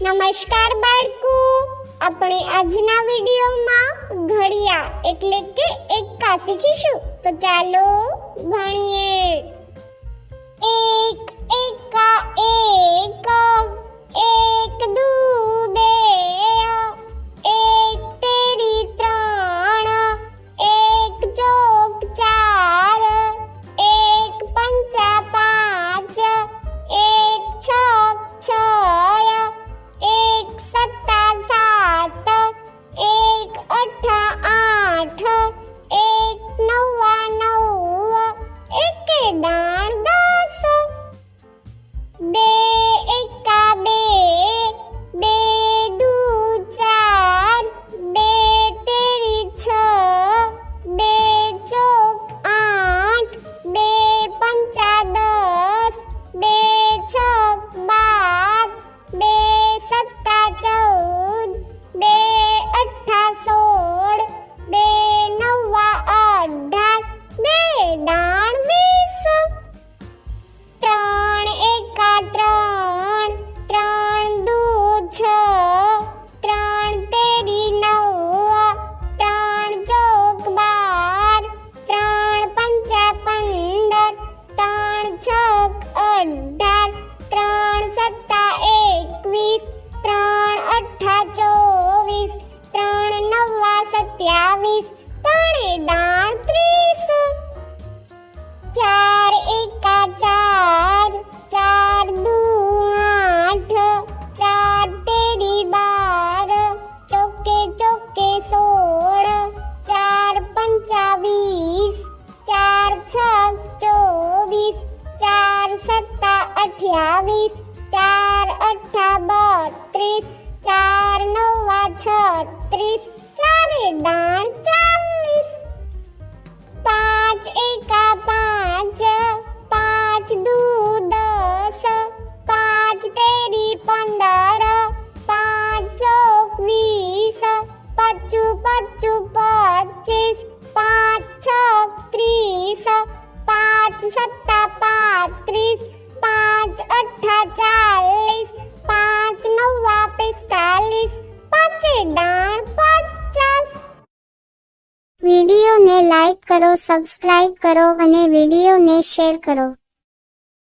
નમસ્કાર બાળકો, આપણે આજના વિડીયોમાં ઘડિયા એટલે કે એક્કા શીખીશું. તો ચાલો ભણીએ. એક એક્કા એક, એક દુ બે, એક તેરી ત્રણ, એક ચોક ચાર, એક પંચા પાંચ, એક છક છ, એક સત્તા સાત, એક અઠ્ઠા આઠ, એક નવ્વા નવ, એકે દાણ 10. બે એકા બે, બે દુ ચાર, બે તેરી છ, બે ચોક આઠ, બે પંચા 10, બે છક 12, બે સત્તા 14, બે અઠ્ઠા 16, બે નવ્વા 18, બે દાણ 20. ત્રણ એકા ત્રણ, ત્રણ દુ છ, ત્રણ તેરી 9, ત્રણ ચોક 12, ત્રણ પંચા 15, ત્રણ છક 18, ત્રણ સત્તા 21, ત્રણ અઠ્ઠા 24, ત્રણ નવ્વા 27, ત્રણે દાણ 30. ચાર એકા ચાર, ચાર દુ આઠ, ચાર તેરી 12, ચોકે ચોકે 16, ચાર પંચા 20, ચાર છક 24, ચાર સત્તા 28, ચાર અઠ્ઠા 32, ચાર નવ્વા 36, ચારે દાણ 40. પાંચ એકા પાંચ, પાંચ દુ 10, પાંચ તેરી 15, પાંચ ચોક 20, પચું પચું 25, પાંચ છક 30, પાંચ સત્તા 35, પાંચ અઠ્ઠા 40, પાંચ નવ્વા 45, પાંચે દાણ 50. વિડીયોને લાઈક કરો, સબસ્ક્રાઇબ કરો અને વિડીયોને શેર કરો.